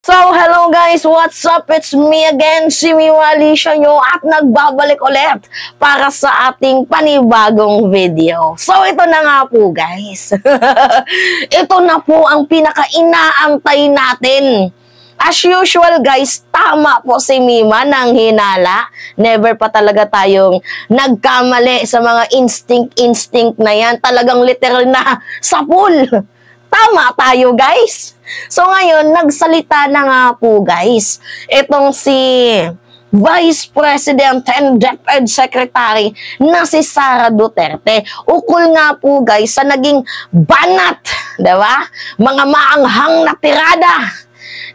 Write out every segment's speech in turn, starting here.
So, hello guys! What's up? It's me again, si Miwali siya nyo at nagbabalik ulit para sa ating panibagong video. So, ito na nga po guys. Ito na po ang pinaka-inaantay natin. As usual guys, tama po si Mima ng hinala. Never pa talaga tayong nagkamali sa mga instinct na yan. Talagang literal na sapul. Tama tayo guys. So ngayon, nagsalita na nga po guys, itong si Vice President and DepEd Secretary na si Sara Duterte. Ukol nga po guys sa naging banat, diba? Mga maanghang na tirada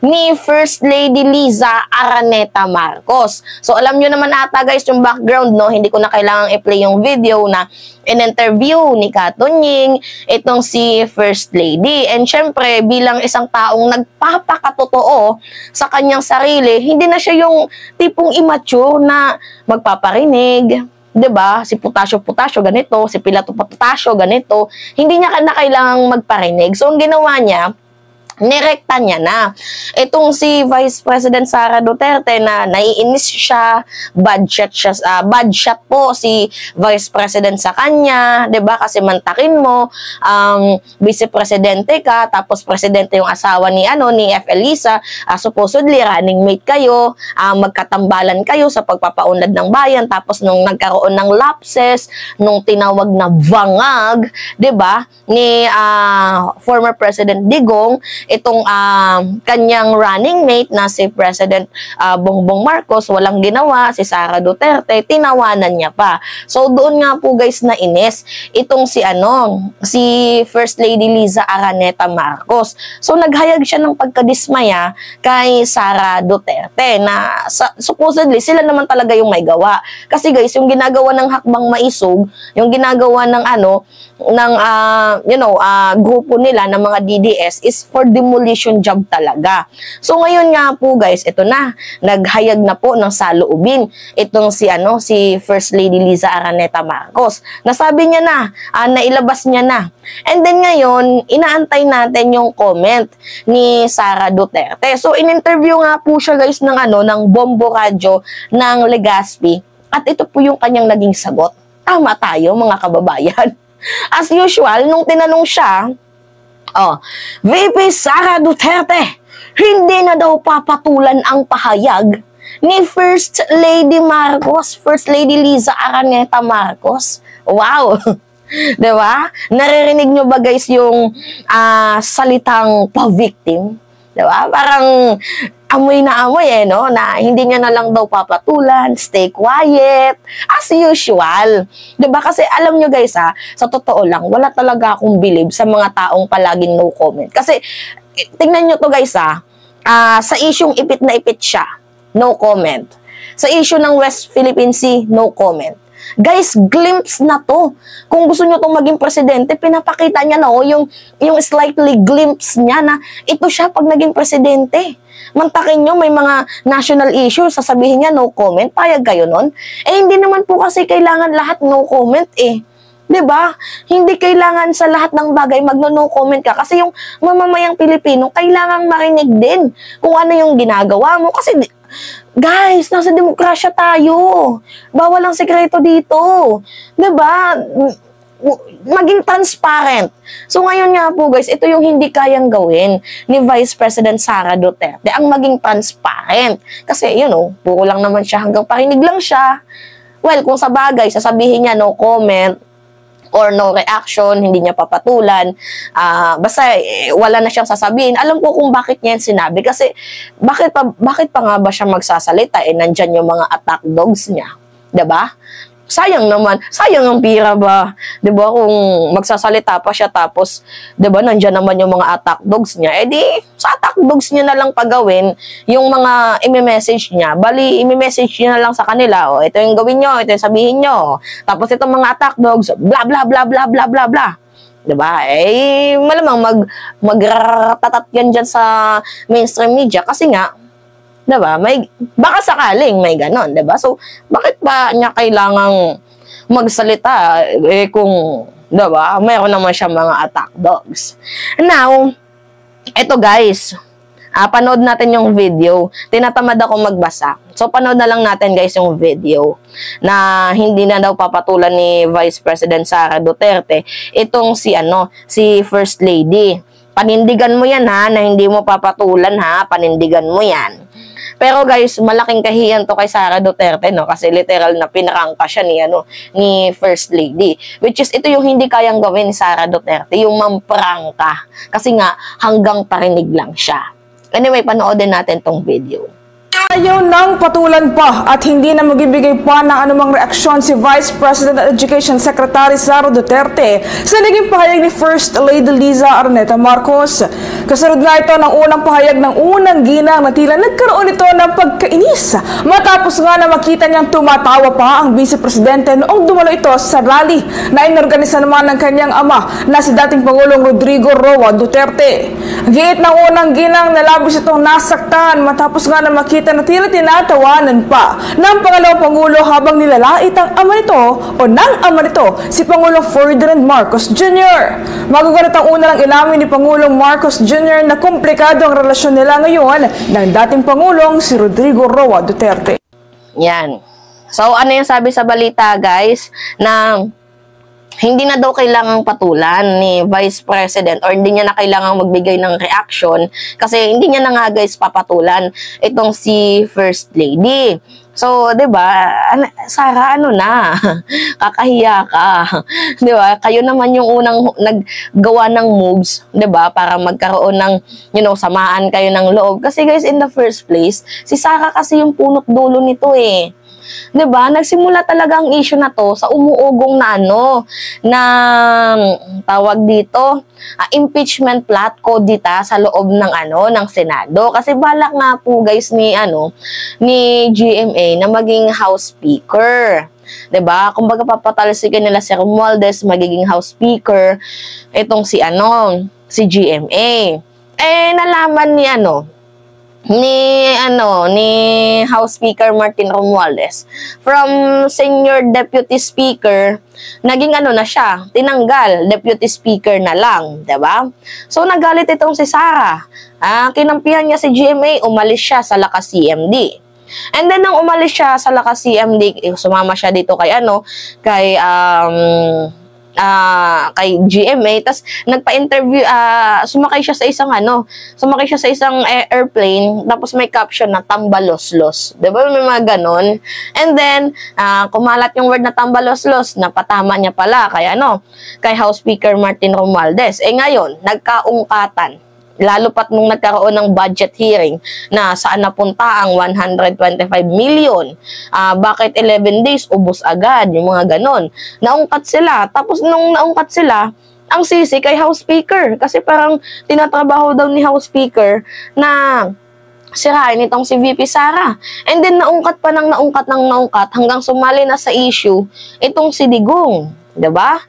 ni First Lady Liza Araneta Marcos. So alam nyo naman ata guys yung background, no? Hindi ko na kailangang i-play yung video na in-interview ni Katunying itong si First Lady. And syempre, bilang isang taong nagpapakatotoo sa kanyang sarili, hindi na siya yung tipong immature na magpaparinig. 'Di ba? Si Putasyo ganito, si Pilato Putasyo ganito. Hindi niya na kailangang magparinig. So ang ginawa niya, nirekta niya na. Itong si Vice President Sara Duterte na naiinis siya, bad shot po si Vice President sa kanya, 'di ba? Kasi mantakin mo, Vice Presidente ka, tapos presidente yung asawa ni F. Elisa, supposedly running mate kayo, magkatambalan kayo sa pagpapaunlad ng bayan, tapos nung nagkaroon ng lapses, nung tinawag na bangag, 'di ba? Ni former President Digong, itong kanyang running mate na si President Bongbong Marcos, walang ginawa, si Sara Duterte, tinawanan niya pa. So doon nga po guys na inis itong si First Lady Liza Araneta Marcos. So naghayag siya ng pagkadismaya kay Sara Duterte na supposedly sila naman talaga yung may gawa. Kasi guys, yung ginagawa ng Hakbang Maisog, yung ginagawa ng grupo nila ng mga DDS is for demolition job talaga. So ngayon nga po guys, ito na, naghayag na po ng saloobin itong si First Lady Liza Araneta Marcos. Nasabi niya na, nailabas niya na. And then ngayon, inaantay natin yung comment ni Sara Duterte. So in-interview nga po siya guys ng Bombo Radio ng Legazpi at ito po yung kanyang naging sagot. Tama tayo mga kababayan. As usual, nung tinanong siya, VP Sara Duterte, hindi na daw papatulan ang pahayag ni First Lady Marcos, First Lady Liza Araneta Marcos. Wow! Diba? Naririnig nyo ba guys yung salitang pa-victim? Diba? Parang amoy na amoy no? Na hindi niya na lang daw papatulan, stay quiet, as usual. Diba? Kasi alam nyo guys sa totoo lang, wala talaga akong believe sa mga taong palaging no comment. Kasi, tingnan nyo to guys sa isyong ipit na ipit siya, no comment. Sa issue ng West Philippine Sea, no comment. Guys, glimpse na to. Kung gusto nyo itong maging presidente, pinapakita niya na yung slightly glimpse niya na ito siya pag naging presidente. Mantakin nyo, may mga national issues, sasabihin niya no comment, payag kayo nun. Hindi naman po kasi kailangan lahat no comment Diba? Hindi kailangan sa lahat ng bagay magno-no comment ka. Kasi yung mamamayang Pilipino, kailangang marinig din kung ano yung ginagawa mo. Kasi guys, nasa demokrasya tayo. Bawal ang sekreto dito. Diba? Maging transparent. So ngayon nga po guys, ito yung hindi kayang gawin ni Vice President Sara Duterte, ang maging transparent. Kasi puro lang naman siya, hanggang parinig lang siya. Well, kung sa bagay, sasabihin niya no comment or no reaction, hindi niya papatulan, basta wala na siyang sasabihin. Alam ko kung bakit niya yan sinabi, kasi bakit pa nga ba siya magsasalita, nandyan yung mga attack dogs niya, diba? Sayang naman, sayang ang pira ba, diba, kung magsasalita pa siya, tapos, diba, nandyan naman yung mga attack dogs niya, di, sa attack dogs niya na lang pagawin, yung mga imi-message niya, bali, imi-message niya na lang sa kanila, ito yung gawin nyo, ito yung sabihin nyo, tapos itong mga attack dogs, bla bla bla bla bla bla bla, diba, malamang magratatat yan dyan sa mainstream media, kasi nga, diba? Baka sakaling may ganon, diba? So, bakit ba niya kailangang magsalita kung, diba, mayroon naman siya mga attack dogs? Now, eto guys, Panood natin yung video. Tinatamad ako magbasa. So, panood na lang natin guys yung video na hindi na daw papatulan ni Vice President Sara Duterte itong si First Lady. Panindigan mo yan ha, na hindi mo papatulan ha, panindigan mo yan. Pero guys, malaking kahiyan to kay Sara Duterte, no? Kasi literal na pinarangka siya ni First Lady. Which is, ito yung hindi kayang gawin ni Sara Duterte, yung mamprangka. Kasi nga, hanggang parinig lang siya. Anyway, panoodin natin tong video. Ayaw nang patulan pa at hindi na magbibigay pa ng anumang reaksyon si Vice President at Education Secretary Sara Duterte sa naging pahayag ni First Lady Liza Araneta Marcos. Kasunod nga ito ng unang pahayag ng unang ginang na tila nagkaroon ito ng pagkainis matapos nga na makita niyang tumatawa pa ang Vice Presidente noong dumalo ito sa rally na inorganisa naman ng kanyang ama na si dating Pangulong Rodrigo Roa Duterte. Giit ng unang ginang na labis itong nasaktan matapos nga na makita na tila tinatawanan pa ng pangalawang Pangulo habang nilalait ang ama nito o ng ama nito si Pangulong Ferdinand Marcos Jr. Maguganap ang una lang ilamin ni Pangulong Marcos Jr. na komplikado ang relasyon nila ngayon ng dating Pangulong si Rodrigo Roa Duterte. Yan. So, ano yung sabi sa balita guys na hindi na daw kailangang patulan ni Vice President or hindi niya na kailangang magbigay ng reaction kasi hindi niya na nga guys papatulan itong si First Lady. So, 'di ba? Sara, na? Kakahiya ka. 'Di ba? Kayo naman yung unang naggawa ng moves, 'di ba? Para magkaroon ng, samaan kayo ng loob. Kasi guys, in the first place, si Sara kasi yung punot dulo nito eh. 'Di ba? Nagsimula talaga ang issue na to sa umuugong na tawag dito, impeachment plot kodita sa loob ng Senado. Kasi balak nga po guys ni GMA na maging House Speaker. 'Di ba? Kumbaga papatalsikin nila si Romualdez magiging House Speaker itong si GMA. Nalaman ni House Speaker Martin Romualdez from Senior Deputy Speaker, naging na siya, tinanggal, Deputy Speaker na lang, 'di ba? So nagalit itong si Sara. Kinampihan niya si GMA, umalis siya sa Lakas CMD. And then nang umalis siya sa Lakas CMD, sumama siya dito kay GMA, tas nagpa-interview, sumakay siya sa isang airplane, tapos may caption na tambaloslos, 'di ba? May mga ganon. And then kumalat yung word na tambaloslos, napatama niya pala kay House Speaker Martin Romualdez. Ngayon nagkaungkatan, lalo pat nung nagkaroon ng budget hearing na saan napunta ang 125 million. Bakit 11 days, ubos agad, yung mga ganon. Naungkat sila. Tapos nung naungkat sila, ang sisi kay House Speaker. Kasi parang tinatrabaho daw ni House Speaker na sirain itong si VP Sara. And then naungkat pa ng naungkat hanggang sumali na sa issue itong si Digong. 'Di ba?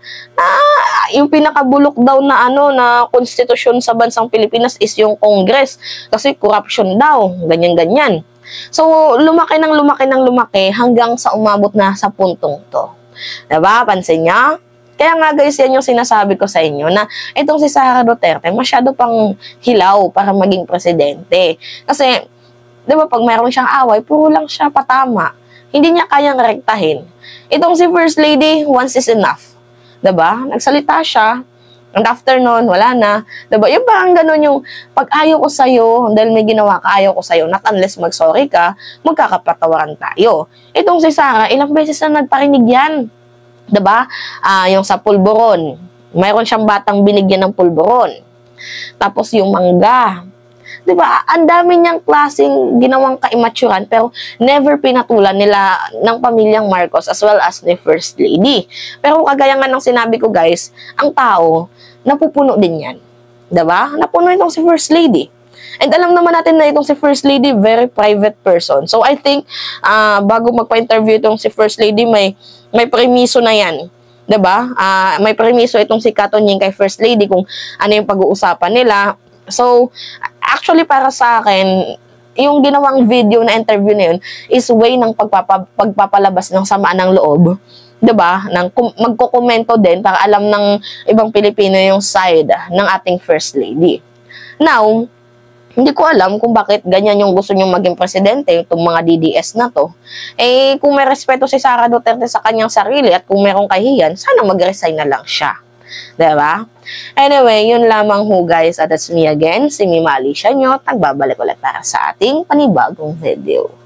Yung pinakabulok daw na konstitusyon sa bansang Pilipinas is yung Congress kasi corruption daw, ganyan. So lumaki hanggang sa umabot na sa puntong 'to. 'Di ba? Pansin niya? Kaya nga guys, yan yung sinasabi ko sa inyo na itong si Sara Duterte masyado pang hilaw para maging presidente. Kasi 'di ba pag mayroon siyang away, puro lang siya patama. Hindi niya kayang rektahin. Itong si First Lady, once is enough. 'Di ba? Nagsalita siya, and after nun, wala na. 'Di ba? Yung parang ganun yung pag ayaw ko sa'yo, dahil may ginawa ka, ayaw ko sa'yo, not unless mag-sorry ka, magkakapatawaran tayo. Itong si Sara, ilang beses na nagparinig yan. 'Di ba? Yung sa pulburon, mayroon siyang batang binigyan ng pulburon. Tapos yung mangga. 'Di ba? Ang dami niyang klaseng ginawang kaimaturan pero never pinatulan nila ng pamilyang Marcos as well as ni First Lady. Pero kagaya nga ng sinabi ko guys, ang tao napupuno din 'yan. 'Di ba? Napuno itong si First Lady. And alam naman natin na itong si First Lady very private person. So I think bago magpa-interview itong si First Lady may premiso na 'yan. 'Di ba? May premiso itong si Katunying kay First Lady kung ano yung pag-uusapan nila. So, actually para sa akin, yung ginawang video na interview na yun is way ng pagpapalabas ng samaan ng loob. 'Di ba? Magkokomento din para alam ng ibang Pilipino yung side ng ating First Lady. Now, Hindi ko alam kung bakit ganyan yung gusto nyong maging presidente, itong mga DDS na to. Eh, kung may respeto si Sara Duterte sa kanyang sarili at kung merong kahiyan, sana mag-resign na lang siya. Diba? Anyway, yun lamang ho guys. At that's me again, si Mima Alicia nyo. Nagbabalik ulit para sa ating panibagong video.